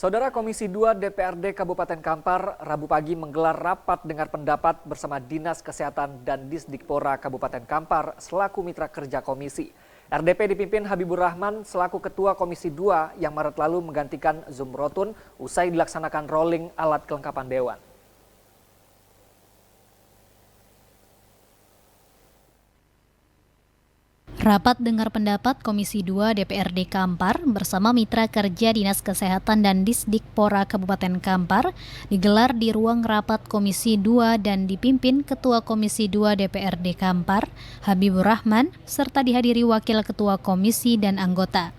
Saudara Komisi 2 DPRD Kabupaten Kampar Rabu pagi menggelar rapat dengar pendapat bersama Dinas Kesehatan dan Disdikpora Kabupaten Kampar selaku mitra kerja komisi. RDP dipimpin Habibur Rahman selaku Ketua Komisi 2 yang Maret lalu menggantikan Zumrotun usai dilaksanakan rolling alat kelengkapan Dewan. Rapat dengar pendapat Komisi 2 DPRD Kampar bersama Mitra Kerja Dinas Kesehatan dan Disdikpora Kabupaten Kampar digelar di ruang rapat Komisi 2 dan dipimpin Ketua Komisi 2 DPRD Kampar, Habibur Rahman, serta dihadiri Wakil Ketua Komisi dan anggota.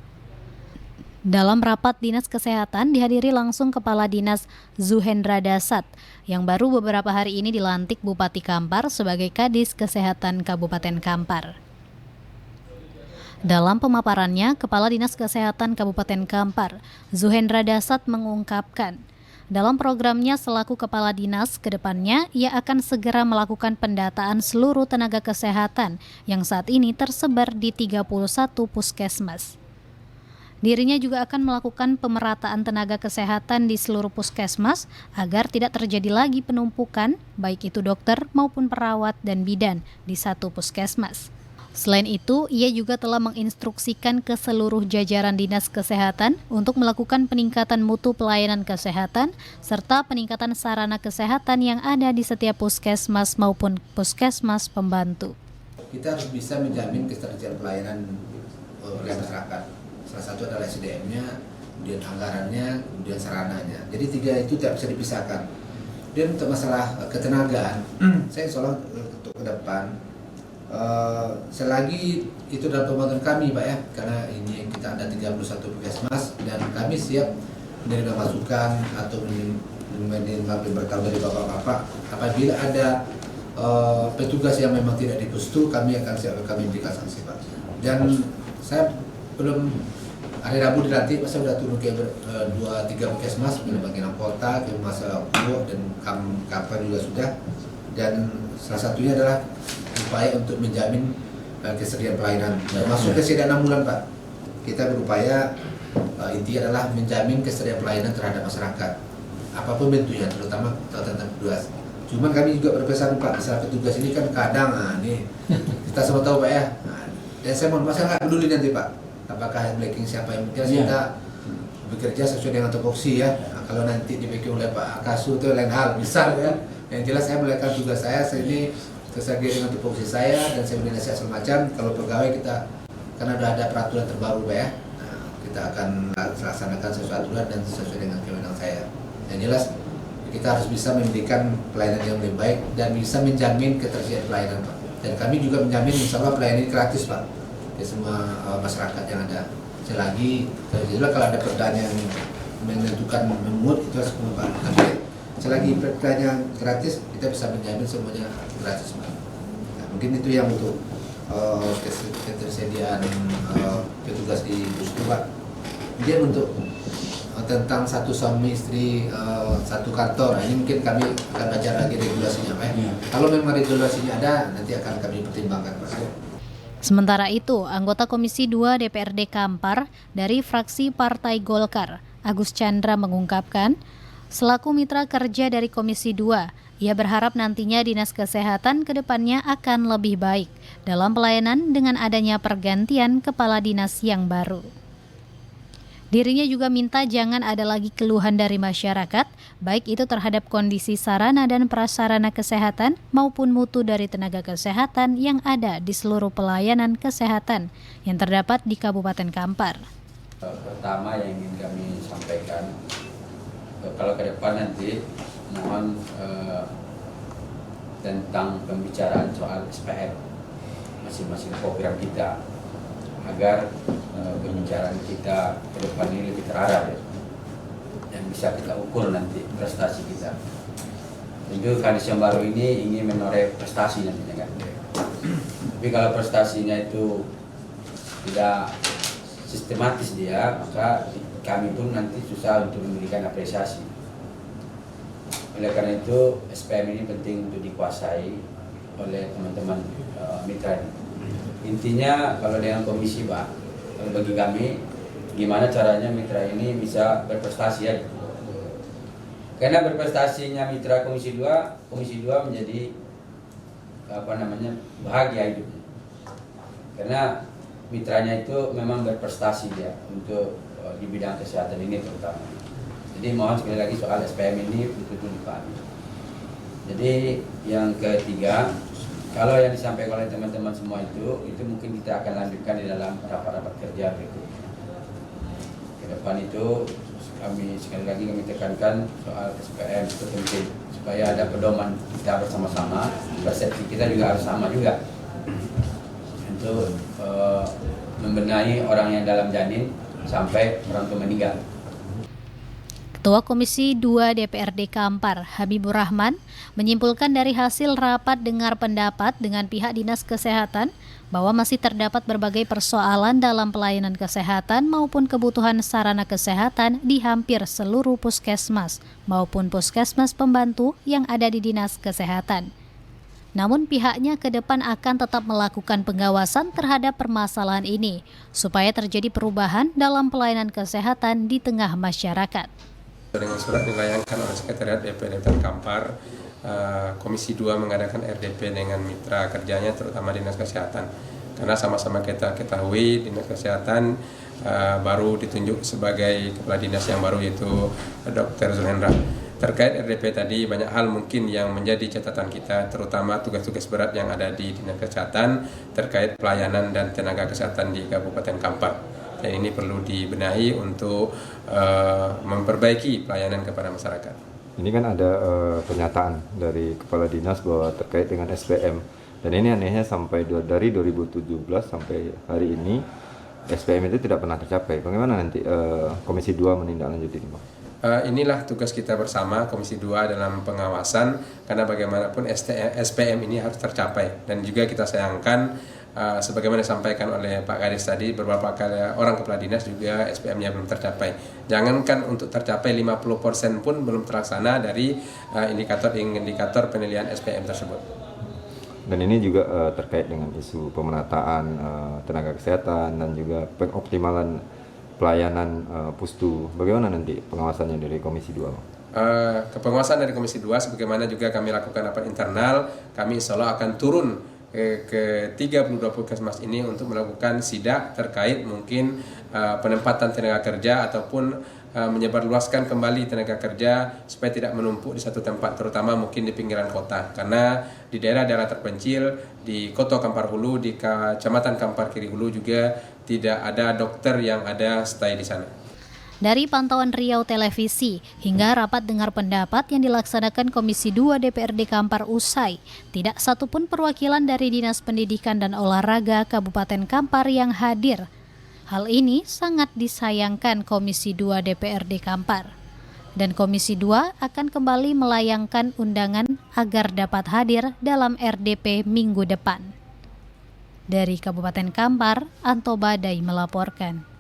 Dalam rapat Dinas Kesehatan dihadiri langsung Kepala Dinas Zuhendra Dasat yang baru beberapa hari ini dilantik Bupati Kampar sebagai Kadis Kesehatan Kabupaten Kampar. Dalam pemaparannya, Kepala Dinas Kesehatan Kabupaten Kampar, Zuhendra Dasat mengungkapkan, dalam programnya selaku Kepala Dinas, ke depannya ia akan segera melakukan pendataan seluruh tenaga kesehatan yang saat ini tersebar di 31 puskesmas. Dirinya juga akan melakukan pemerataan tenaga kesehatan di seluruh puskesmas agar tidak terjadi lagi penumpukan, baik itu dokter maupun perawat dan bidan di satu puskesmas. Selain itu, ia juga telah menginstruksikan ke seluruh jajaran Dinas Kesehatan untuk melakukan peningkatan mutu pelayanan kesehatan serta peningkatan sarana kesehatan yang ada di setiap puskesmas maupun puskesmas pembantu. Kita harus bisa menjamin ketersediaan pelayanan oleh masyarakat. Salah satu adalah SDM-nya, kemudian anggarannya, kemudian sarananya. Jadi tiga itu tidak bisa dipisahkan. Dan untuk masalah ketenagaan, saya insya Allah untuk ke depan, selagi itu dalam pembantuan kami Pak ya, karena ini kita ada 31 puskesmas dan kami siap menerima masukan atau menerima pemberitahuan dari bapak-bapak apabila ada petugas yang memang tidak dipustu, kami akan siap kami berikan sanksi Pak. Dan saya belum hari Rabu dilantik, saya sudah turun ke 2-3 puskesmas, bagian kota, ke masa Pulau dan Kampar juga sudah. Dan salah satunya adalah upaya untuk menjamin kesediaan pelayanan. Termasuk kesediaan 6 bulan Pak. Kita berupaya intinya adalah menjamin kesediaan pelayanan terhadap masyarakat. Apapun bentuknya, terutama tentang petugas. Cuman kami juga berpesan Pak, masalah petugas ini kan kadang, nih kita semua tahu Pak ya. Dan saya mohon masalah nggak peduli nanti Pak. Apakah backing siapa yang penting kita bekerja sesuai dengan tupoksi ya. Kalau nanti dibacking oleh Pak Akasu itu lain hal, misal ya. Yang jelas saya melakukan tugas saya ini sesuai dengan tupoksi saya dan saya menilai semacam. Kalau pegawai kita karena sudah ada peraturan terbaru Pak ya, kita akan laksanakan sesuai aturan dan sesuai dengan kewenangan saya. Yang jelas kita harus bisa memberikan pelayanan yang lebih baik dan bisa menjamin ketersediaan pelayanan Pak. Dan kami juga menjamin insya Allah pelayanan ini gratis Pak ke semua masyarakat yang ada. Selagi kalau ada pertanyaan yang menentukan memut itu harus Pak. Tapi selagi pertanyaan gratis kita bisa menjamin semuanya gratis Pak. Nah, mungkin itu yang untuk ketersediaan petugas di puskesmas Pak. Kemudian untuk tentang satu suami istri satu kantor, ini mungkin kami akan baca lagi regulasinya Pak. Kalau memang regulasinya ada, nanti akan kami pertimbangkan Pak. Sementara itu, anggota Komisi 2 DPRD Kampar dari fraksi Partai Golkar, Agus Chandra mengungkapkan, selaku mitra kerja dari Komisi 2, ia berharap nantinya Dinas Kesehatan ke depannya akan lebih baik dalam pelayanan dengan adanya pergantian kepala dinas yang baru. Dirinya juga minta jangan ada lagi keluhan dari masyarakat, baik itu terhadap kondisi sarana dan prasarana kesehatan maupun mutu dari tenaga kesehatan yang ada di seluruh pelayanan kesehatan yang terdapat di Kabupaten Kampar. Pertama yang ingin kami sampaikan, kalau ke depan nanti mohon tentang pembicaraan soal SPM masing-masing program kita agar pembicaraan kita ke depan ini lebih terarah ya, yang bisa kita ukur nanti prestasi kita. Tentu Kadis yang baru ini ingin menoreh prestasi nantinya kan. Tapi kalau prestasinya itu tidak sistematis dia, maka kami pun nanti susah untuk memberikan apresiasi. Oleh karena itu SPM ini penting untuk dikuasai oleh teman-teman mitra. Intinya kalau dengan komisi Pak, bagi kami gimana caranya mitra ini bisa berprestasi ya. Karena berprestasinya mitra Komisi 2 menjadi bahagia hidupnya. Karena mitranya itu memang berprestasi dia untuk di bidang kesehatan ini terutama. Jadi mohon sekali lagi soal SPM ini betul-betul dipahami. Jadi yang ketiga, kalau yang disampaikan oleh teman-teman semua itu mungkin kita akan lanjutkan di dalam rapat-rapat kerja berikutnya. Ke depan itu kami sekali lagi tekankan soal SPM itu penting supaya ada pedoman kita bersama-sama, persepsi kita juga harus sama juga untuk membenahi orang yang dalam janin sampai orang tua meninggal. Ketua Komisi 2 DPRD Kampar, Habibur Rahman, menyimpulkan dari hasil rapat dengar pendapat dengan pihak Dinas Kesehatan bahwa masih terdapat berbagai persoalan dalam pelayanan kesehatan maupun kebutuhan sarana kesehatan di hampir seluruh puskesmas maupun puskesmas pembantu yang ada di Dinas Kesehatan. Namun pihaknya ke depan akan tetap melakukan pengawasan terhadap permasalahan ini supaya terjadi perubahan dalam pelayanan kesehatan di tengah masyarakat. Dengan surat dilayangkan oleh Sekretariat DPRD Kampar, Komisi 2 mengadakan RDP dengan mitra kerjanya terutama Dinas Kesehatan. Karena sama-sama kita ketahui Dinas Kesehatan baru ditunjuk sebagai kepala dinas yang baru yaitu Dr. Zuhendra. Terkait RDP tadi banyak hal mungkin yang menjadi catatan kita terutama tugas-tugas berat yang ada di Dinas Kesehatan terkait pelayanan dan tenaga kesehatan di Kabupaten Kampar. Dan ini perlu dibenahi untuk memperbaiki pelayanan kepada masyarakat. Ini kan ada pernyataan dari Kepala Dinas bahwa terkait dengan SPM. Dan ini anehnya sampai dari 2017 sampai hari ini SPM itu tidak pernah tercapai. Bagaimana nanti Komisi 2 menindaklanjuti ini, Pak? Inilah tugas kita bersama Komisi 2 dalam pengawasan karena bagaimanapun SPM ini harus tercapai. Dan juga kita sayangkan sebagaimana disampaikan oleh Pak Kades tadi, beberapa kali orang kepala dinas juga SPM-nya belum tercapai. Jangankan untuk tercapai 50% pun belum terlaksana dari indikator penilaian SPM tersebut. Dan ini juga terkait dengan isu pemerataan tenaga kesehatan dan juga pengoptimalan pelayanan Pustu. Bagaimana nanti pengawasannya dari Komisi 2? Kepengawasan dari Komisi 2 sebagaimana juga kami lakukan rapat internal, kami insya Allah akan turun ke 32 puskesmas ini untuk melakukan sidak terkait mungkin penempatan tenaga kerja ataupun menyebarluaskan kembali tenaga kerja supaya tidak menumpuk di satu tempat, terutama mungkin di pinggiran kota. Karena di daerah-daerah terpencil, di Kota Kampar Hulu, di Kecamatan Kampar Kiri Hulu juga tidak ada dokter yang ada stay di sana. Dari pantauan Riau Televisi hingga rapat dengar pendapat yang dilaksanakan Komisi 2 DPRD Kampar usai, tidak satupun perwakilan dari Dinas Pendidikan dan Olahraga Kabupaten Kampar yang hadir. Hal ini sangat disayangkan Komisi 2 DPRD Kampar. Dan Komisi 2 akan kembali melayangkan undangan agar dapat hadir dalam RDP minggu depan. Dari Kabupaten Kampar, Anto Badai melaporkan.